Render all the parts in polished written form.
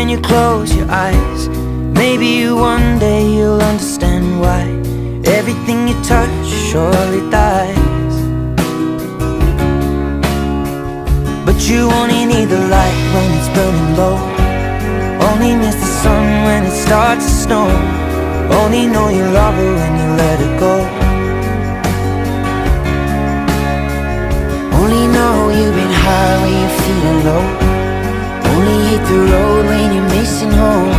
when you close your eyes. Maybe one day you'll understand why everything you touch surely dies. But you only need the light when it's burning low, only miss the sun when it starts to snow, only know you love her when you let her go. Only know you've been high when you're feeling low, only hit the road when you're missing home,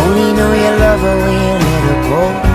only know you love her when you let her go.